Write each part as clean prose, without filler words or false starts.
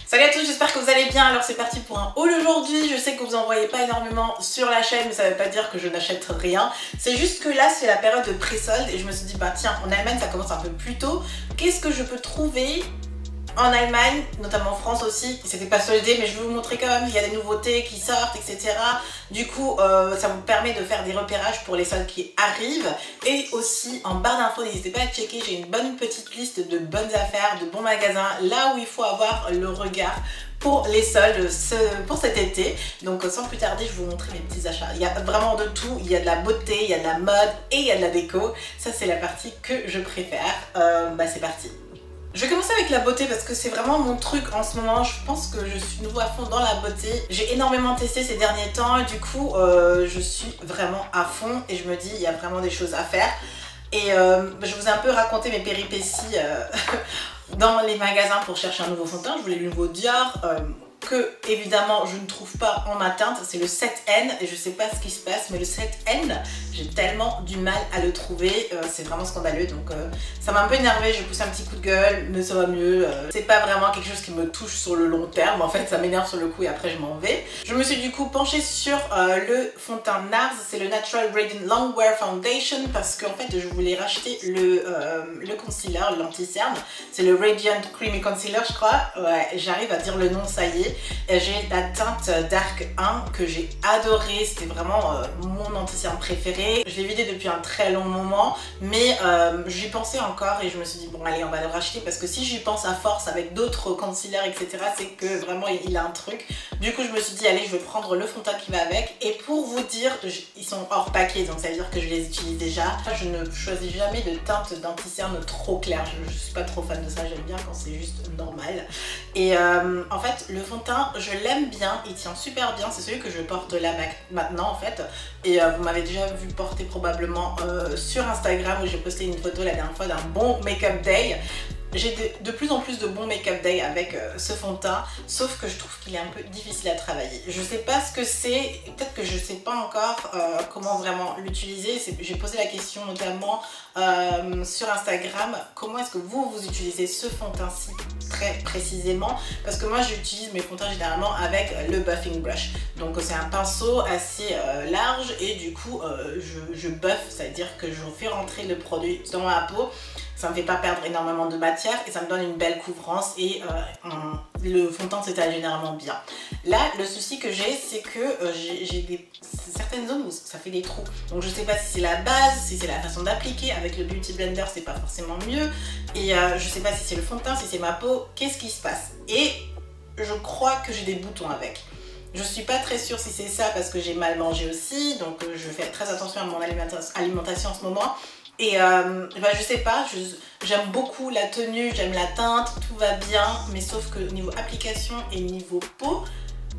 Salut à tous, j'espère que vous allez bien. Alors c'est parti pour un haul aujourd'hui. Je sais que vous en voyez pas énormément sur la chaîne, mais ça veut pas dire que je n'achète rien. C'est juste que là c'est la période de pré-solde et je me suis dit bah tiens, en Allemagne ça commence un peu plus tôt. Qu'est-ce que je peux trouver en Allemagne, notamment en France aussi? C'était pas soldé, mais je vais vous montrer quand même, il y a des nouveautés qui sortent, etc. Du coup, ça vous permet de faire des repérages pour les soldes qui arrivent. Et aussi, en barre d'infos, n'hésitez pas à checker, j'ai une bonne petite liste de bonnes affaires, de bons magasins, là où il faut avoir le regard pour les soldes pour cet été. Donc sans plus tarder, je vais vous montrer mes petits achats. Il y a vraiment de tout, il y a de la beauté, il y a de la mode et il y a de la déco. Ça c'est la partie que je préfère. C'est parti. Je vais commencer avec la beauté parce que c'est vraiment mon truc en ce moment. Je pense que je suis nouveau à fond dans la beauté. J'ai énormément testé ces derniers temps et du coup je suis vraiment à fond et je me dis il y a vraiment des choses à faire. Et je vous ai un peu raconté mes péripéties dans les magasins pour chercher un nouveau fond de teint. Je voulais le nouveau Dior que évidemment je ne trouve pas en ma teinte, c'est le 7N et je sais pas ce qui se passe, mais le 7N j'ai tellement du mal à le trouver, c'est vraiment scandaleux. Donc ça m'a un peu énervé, j'ai poussé un petit coup de gueule, mais ça va mieux. C'est pas vraiment quelque chose qui me touche sur le long terme, en fait ça m'énerve sur le coup et après je m'en vais. Je me suis du coup penchée sur le fond de teint NARS, c'est le Natural Radiant Longwear Foundation, parce qu'en fait je voulais racheter le concealer, l'anti-cerne, c'est le Radiant Creamy Concealer je crois. Ouais, j'arrive à dire le nom, ça y est. J'ai la teinte Dark 1 que j'ai adorée, c'était vraiment mon anti-cerne préféré. Je l'ai vidé depuis un très long moment, mais j'y pensais encore et je me suis dit bon allez on va le racheter parce que si j'y pense à force avec d'autres concealers etc, c'est que vraiment il a un truc. Du coup je me suis dit allez je vais prendre le fond de teint qui va avec, et pour vous dire ils sont hors paquet donc ça veut dire que je les utilise déjà. Je ne choisis jamais de teinte d'anti-cerne trop claire, je suis pas trop fan de ça, j'aime bien quand c'est juste normal. Et en fait le fond de teint je l'aime bien, il tient super bien, c'est celui que je porte là maintenant en fait, et vous m'avez déjà vu porter probablement sur Instagram où j'ai posté une photo la dernière fois d'un bon make-up day. J'ai de plus en plus de bons make-up day avec ce fond de teint, sauf que je trouve qu'il est un peu difficile à travailler. Je sais pas ce que c'est, peut-être que je sais pas encore comment vraiment l'utiliser. J'ai posé la question notamment sur Instagram, comment est-ce que vous utilisez ce fond de teint-ci très précisément, parce que moi j'utilise mes fonds de teint généralement avec le buffing brush. Donc c'est un pinceau assez large et du coup je buffe, c'est-à-dire que je fais rentrer le produit dans ma peau. Ça me fait pas perdre énormément de matière et ça me donne une belle couvrance et le fond de teint s'étale généralement bien. Là, le souci que j'ai, c'est que j'ai certaines zones où ça fait des trous. Donc je sais pas si c'est la base, si c'est la façon d'appliquer. Avec le Beauty Blender, c'est pas forcément mieux. Et je sais pas si c'est le fond de teint, si c'est ma peau, qu'est-ce qui se passe? Et je crois que j'ai des boutons avec. Je suis pas très sûre si c'est ça parce que j'ai mal mangé aussi. Donc je fais très attention à mon alimentation en ce moment. Et je sais pas, j'aime beaucoup la tenue, j'aime la teinte, tout va bien, mais sauf que niveau application et niveau peau,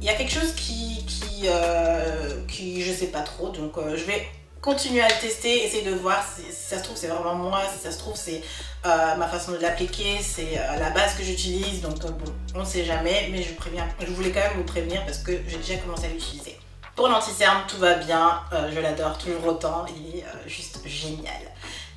il y a quelque chose qui je sais pas trop, donc je vais continuer à le tester, essayer de voir si ça se trouve c'est vraiment moi, si ça se trouve c'est ma façon de l'appliquer, c'est la base que j'utilise, donc bon, on ne sait jamais, mais je voulais quand même vous prévenir parce que j'ai déjà commencé à l'utiliser. Pour l'anti-cerne, tout va bien, je l'adore toujours autant, il est juste génial.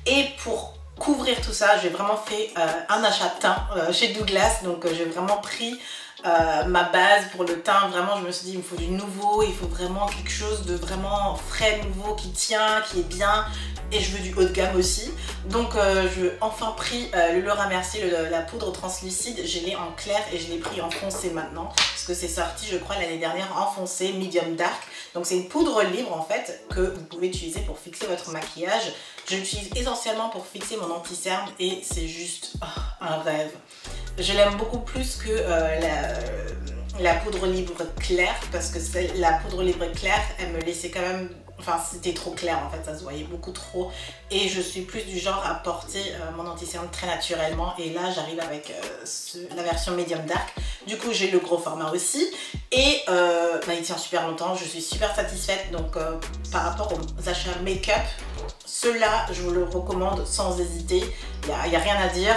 Et pour couvrir tout ça, j'ai vraiment fait un achat de teint chez Douglas, donc j'ai vraiment pris ma base pour le teint. Vraiment je me suis dit il me faut du nouveau, il faut vraiment quelque chose de vraiment frais, nouveau, qui tient, qui est bien, et je veux du haut de gamme aussi. Donc j'ai enfin pris le Laura Mercier, la poudre translucide. Je l'ai en clair et je l'ai pris en foncé maintenant parce que c'est sorti je crois l'année dernière en foncé medium dark. Donc c'est une poudre libre en fait que vous pouvez utiliser pour fixer votre maquillage. Je l'utilise essentiellement pour fixer mon anti-cerne et c'est juste un rêve. Je l'aime beaucoup plus que la poudre libre claire, parce que la poudre libre claire elle me laissait quand même, enfin c'était trop clair en fait, ça se voyait beaucoup trop, et je suis plus du genre à porter mon anti-cerne très naturellement, et là j'arrive avec la version medium dark. Du coup j'ai le gros format aussi et il tient super longtemps, je suis super satisfaite. Donc par rapport aux achats make-up, ceux-là je vous le recommande sans hésiter, il n'y a rien à dire.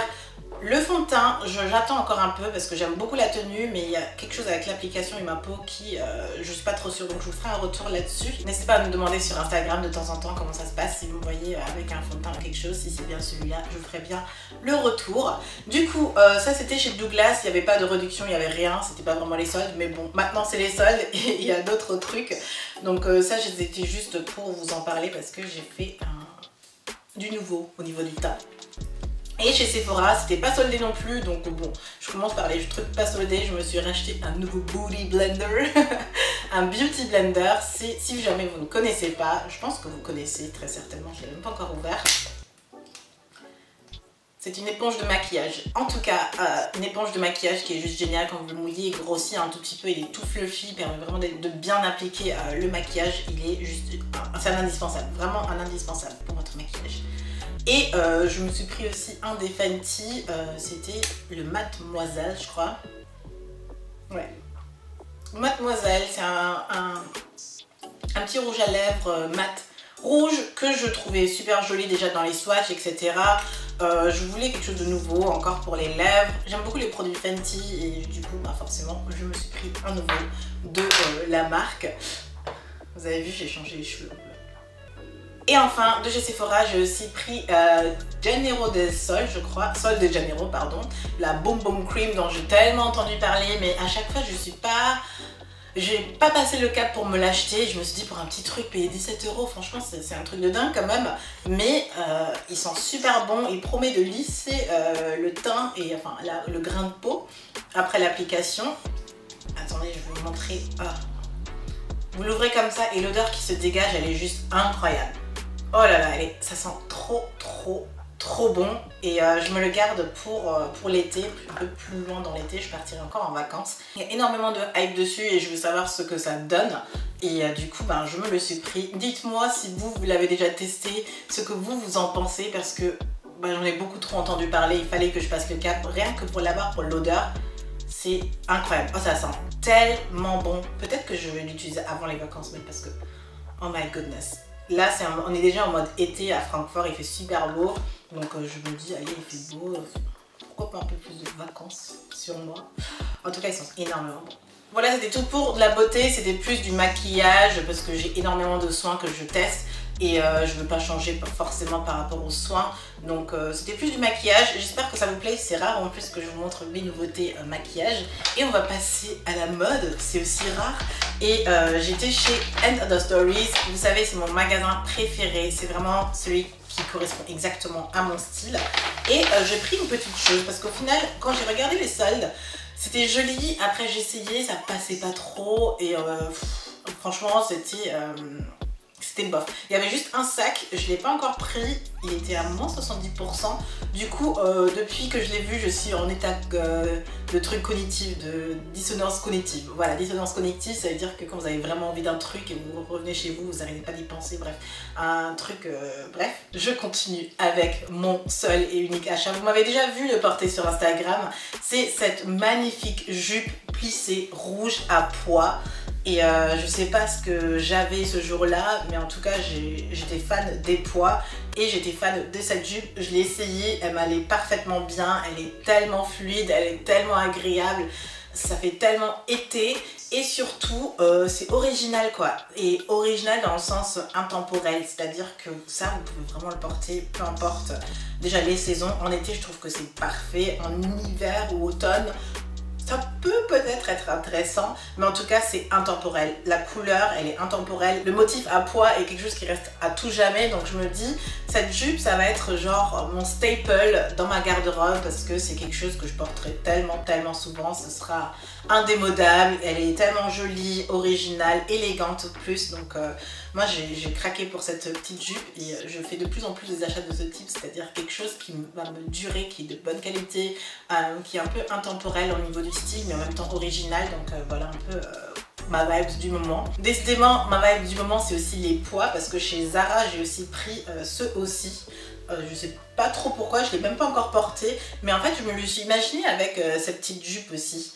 le fond de teint, j'attends encore un peu parce que j'aime beaucoup la tenue, mais il y a quelque chose avec l'application et ma peau qui, je suis pas trop sûre, donc je vous ferai un retour là-dessus. N'hésitez pas à me demander sur Instagram de temps en temps comment ça se passe, si vous me voyez avec un fond de teint ou quelque chose, si c'est bien celui-là, je vous ferai bien le retour. Du coup, ça c'était chez Douglas, il n'y avait pas de réduction, il n'y avait rien, c'était pas vraiment les soldes, mais bon, maintenant c'est les soldes et il y a d'autres trucs. Donc ça, c'était juste pour vous en parler parce que j'ai fait du nouveau au niveau du teint. Et chez Sephora, c'était pas soldé non plus, donc bon, je commence par les trucs pas soldés. Je me suis racheté un nouveau Booty Blender, un Beauty Blender. Si jamais vous ne connaissez pas, je pense que vous connaissez très certainement, je ne l'ai même pas encore ouvert. C'est une éponge de maquillage. En tout cas, une éponge de maquillage qui est juste géniale quand vous le mouillez, il grossit un tout petit peu, il est tout fluffy, il permet vraiment de bien appliquer le maquillage. Il est juste, c'est un indispensable, vraiment un indispensable pour votre maquillage. Et je me suis pris aussi un des Fenty, c'était le Mademoiselle, je crois. Ouais. Mademoiselle, c'est un petit rouge à lèvres mat rouge que je trouvais super joli déjà dans les swatchs, etc. Je voulais quelque chose de nouveau encore pour les lèvres. J'aime beaucoup les produits Fenty et du coup, bah forcément, je me suis pris un nouveau de la marque. Vous avez vu, j'ai changé les cheveux. Et enfin, de chez Sephora, j'ai aussi pris Janeiro del Sol, je crois, Sol de Janeiro, pardon, la Boom Boom Cream dont j'ai tellement entendu parler, mais à chaque fois, j'ai pas passé le cap pour me l'acheter. Je me suis dit, pour un petit truc, payer 17 €, franchement, c'est un truc de dingue quand même. Mais ils sont super bons, il promet de lisser le teint et enfin le grain de peau après l'application. Attendez, je vais vous montrer. Vous l'ouvrez comme ça et l'odeur qui se dégage, elle est juste incroyable. Oh là là, ça sent trop bon et je me le garde pour l'été, un peu plus loin dans l'été, je partirai encore en vacances. Il y a énormément de hype dessus et je veux savoir ce que ça donne et du coup ben, je me le suis pris. Dites-moi si vous l'avez déjà testé, ce que vous en pensez parce que ben, j'en ai beaucoup trop entendu parler, il fallait que je passe le cap, rien que pour l'avoir, pour l'odeur. C'est incroyable. Oh, ça sent tellement bon. Peut-être que je vais l'utiliser avant les vacances, mais parce que... Oh my goodness. Là, on est déjà en mode été à Francfort, il fait super beau. Donc je me dis, allez, il fait beau. Pourquoi pas un peu plus de vacances sur moi? En tout cas, ils sont énormément bons. Voilà, c'était tout pour de la beauté. C'était plus du maquillage parce que j'ai énormément de soins que je teste. Et je ne veux pas changer forcément par rapport aux soins. Donc c'était plus du maquillage. J'espère que ça vous plaît. C'est rare en plus que je vous montre mes nouveautés maquillage. Et on va passer à la mode. C'est aussi rare. Et j'étais chez End of the Stories. Vous savez, c'est mon magasin préféré. C'est vraiment celui qui correspond exactement à mon style. Et j'ai pris une petite chose parce qu'au final, quand j'ai regardé les soldes, c'était joli. Après j'ai essayé, ça passait pas trop. Et franchement, c'était bof. Il y avait juste un sac, je ne l'ai pas encore pris, il était à moins 70%. Du coup, depuis que je l'ai vu, je suis en état de truc cognitif, de dissonance cognitive. Voilà, dissonance cognitive, ça veut dire que quand vous avez vraiment envie d'un truc et vous revenez chez vous, vous n'arrivez pas d'y penser, bref. Un truc, bref. Je continue avec mon seul et unique achat. Vous m'avez déjà vu le porter sur Instagram. C'est cette magnifique jupe plissée rouge à pois. Et je sais pas ce que j'avais ce jour-là, mais en tout cas j'étais fan des pois et j'étais fan de cette jupe. Je l'ai essayée, elle m'allait parfaitement bien, elle est tellement fluide, elle est tellement agréable, ça fait tellement été et surtout c'est original quoi. Et original dans le sens intemporel, c'est-à-dire que ça vous pouvez vraiment le porter peu importe. Déjà les saisons, en été je trouve que c'est parfait, en hiver ou automne, ça peut peut-être être intéressant, mais en tout cas c'est intemporel. La couleur elle est intemporelle, le motif à pois est quelque chose qui reste à tout jamais, donc je me dis cette jupe ça va être genre mon staple dans ma garde-robe parce que c'est quelque chose que je porterai tellement souvent, ce sera indémodable, elle est tellement jolie, originale, élégante en plus, donc moi j'ai craqué pour cette petite jupe et je fais de plus en plus des achats de ce type, c'est-à-dire quelque chose qui va me durer, qui est de bonne qualité, qui est un peu intemporel au niveau du style mais en même temps original, donc voilà un peu ma vibe du moment. Décidément ma vibe du moment c'est aussi les pois parce que chez Zara j'ai aussi pris ceux aussi. Je sais pas trop pourquoi, je l'ai même pas encore porté, mais en fait je me le suis imaginé avec cette petite jupe aussi.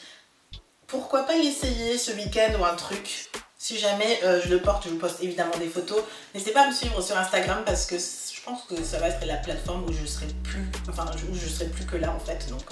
Pourquoi pas l'essayer ce week-end ou un truc? Si jamais je le porte, je vous poste évidemment des photos. N'hésitez pas à me suivre sur Instagram parce que je pense que ça va être la plateforme où je serai plus, que là en fait. Donc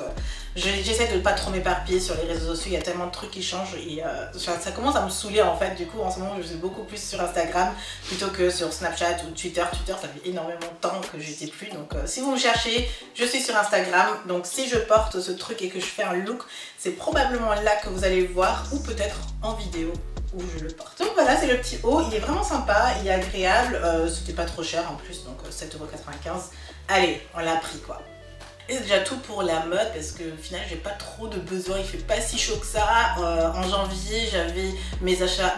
j'essaie de ne pas trop m'éparpiller sur les réseaux sociaux, il y a tellement de trucs qui changent et ça commence à me saouler en fait. Du coup en ce moment je suis beaucoup plus sur Instagram plutôt que sur Snapchat ou Twitter. Twitter ça fait énormément de temps que j'étais plus, donc si vous me cherchez, je suis sur Instagram. Donc si je porte ce truc et que je fais un look, c'est probablement là que vous allez le voir, ou peut-être en vidéo où je le porte. Donc voilà, c'est le petit haut, il est vraiment sympa, il est agréable, c'était pas trop cher en plus, donc 7,95 €. Allez, on l'a pris quoi. Et c'est déjà tout pour la mode parce que au final j'ai pas trop de besoin, il fait pas si chaud que ça. En janvier j'avais mes achats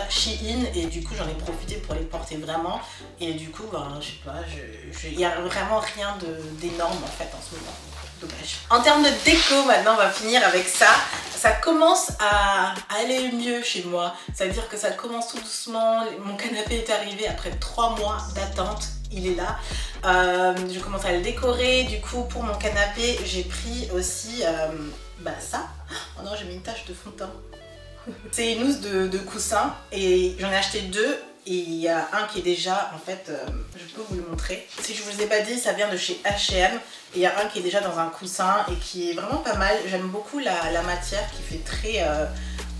Shein et du coup j'en ai profité pour les porter vraiment. Et du coup ben, je sais pas, il y a vraiment rien d'énorme en fait en ce moment. Dommage. En termes de déco, maintenant on va finir avec ça. Ça commence à aller mieux chez moi. C'est-à-dire que ça commence tout doucement. Mon canapé est arrivé après 3 mois d'attente. Il est là. Je commence à le décorer. Du coup, pour mon canapé, j'ai pris aussi ça. Oh non, j'ai mis une tache de fond de teint. C'est une housse de coussin et j'en ai acheté 2. Et il y a un qui est déjà, en fait, je peux vous le montrer. Si je vous ai pas dit, ça vient de chez H&M. Et il y a un qui est déjà dans un coussin et qui est vraiment pas mal. J'aime beaucoup la matière qui fait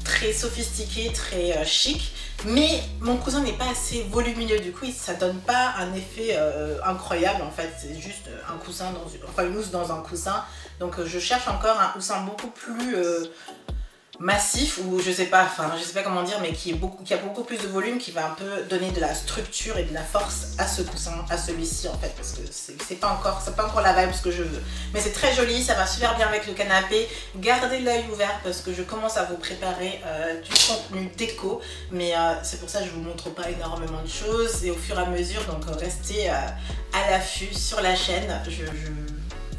très sophistiqué, très chic. Mais mon coussin n'est pas assez volumineux, du coup ça donne pas un effet incroyable en fait. C'est juste un coussin une housse dans un coussin. Donc je cherche encore un coussin beaucoup plus massif, ou je sais pas comment dire, mais qui a beaucoup plus de volume, qui va un peu donner de la structure et de la force à ce coussin, à celui-ci en fait, parce que c'est pas encore la vibe que je veux. Mais c'est très joli, ça va super bien avec le canapé. Gardez l'œil ouvert parce que je commence à vous préparer du contenu déco, mais c'est pour ça que je vous montre pas énormément de choses, et au fur et à mesure, donc restez à l'affût sur la chaîne.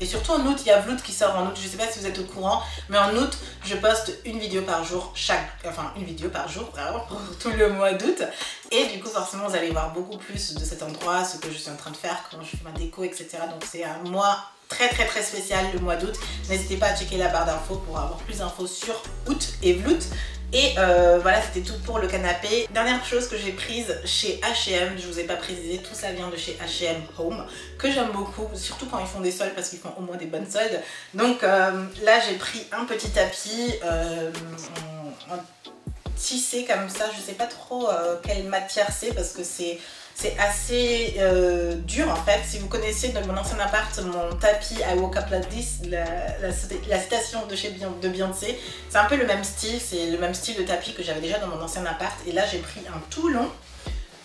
Et surtout en août, il y a Vloot qui sort en août, je sais pas si vous êtes au courant, mais en août, je poste une vidéo par jour, une vidéo par jour, vraiment, pour tout le mois d'août. Et du coup, forcément, vous allez voir beaucoup plus de cet endroit, ce que je suis en train de faire, comment je fais ma déco, etc. Donc c'est un mois très spécial, le mois d'août. N'hésitez pas à checker la barre d'infos pour avoir plus d'infos sur août et Vloot. Et voilà, c'était tout pour le canapé. Dernière chose que j'ai prise chez H&M, je vous ai pas précisé, tout ça vient de chez H&M Home, que j'aime beaucoup, surtout quand ils font des soldes, parce qu'ils font au moins des bonnes soldes. Donc là j'ai pris un petit tapis en tissé comme ça, je sais pas trop quelle matière c'est, parce que c'est assez dur en fait. Si vous connaissez de mon ancien appart, mon tapis I Woke Up Like This, la citation de Beyoncé, c'est un peu le même style, c'est le même style de tapis que j'avais déjà dans mon ancien appart. Et là j'ai pris un tout long,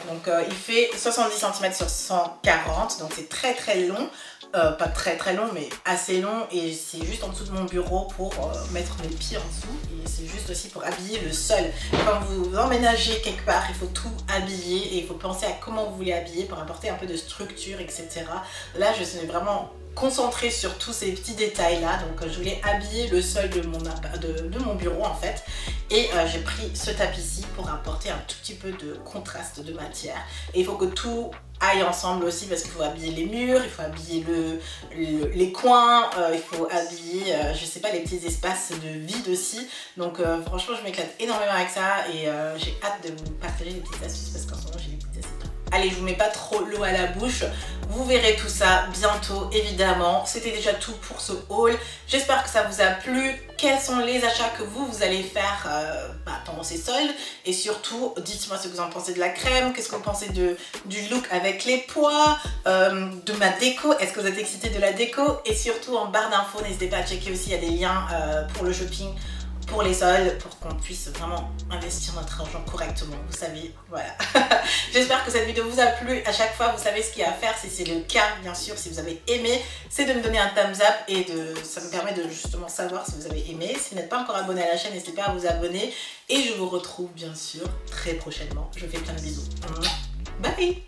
donc il fait 70 cm sur 140, donc c'est très long. Pas très long, mais assez long, et c'est juste en dessous de mon bureau pour mettre mes pieds en dessous, et c'est juste aussi pour habiller le sol. Quand vous emménagez quelque part, il faut tout habiller et il faut penser à comment vous voulez habiller pour apporter un peu de structure, etc. Là je suis vraiment concentrée sur tous ces petits détails là, donc je voulais habiller le sol de mon bureau en fait, et j'ai pris ce tapis-ci pour apporter un tout petit peu de contraste de matière. Et il faut que tout aille ensemble aussi, parce qu'il faut habiller les murs, il faut habiller les coins, il faut habiller je sais pas, les petits espaces de vide aussi. Donc franchement je m'éclate énormément avec ça, et j'ai hâte de vous partager des petites astuces, parce qu'en ce moment j'ai des petites astuces. Allez, je vous mets pas trop l'eau à la bouche, vous verrez tout ça bientôt évidemment. C'était déjà tout pour ce haul, j'espère que ça vous a plu. Quels sont les achats que vous allez faire pendant ces soldes, et surtout dites-moi ce que vous en pensez de la crème, qu'est-ce que vous pensez du look avec les pois, de ma déco, est-ce que vous êtes excités de la déco, et surtout en barre d'infos n'hésitez pas à checker aussi, il y a des liens pour le shopping, pour les soldes, pour qu'on puisse vraiment investir notre argent correctement, vous savez, voilà. J'espère que cette vidéo vous a plu. À chaque fois, vous savez ce qu'il y a à faire, si c'est le cas, bien sûr, si vous avez aimé, c'est de me donner un thumbs up, et ça me permet de justement savoir si vous avez aimé. Si vous n'êtes pas encore abonné à la chaîne, n'hésitez pas à vous abonner, et je vous retrouve bien sûr très prochainement. Je vous fais plein de bisous. Bye!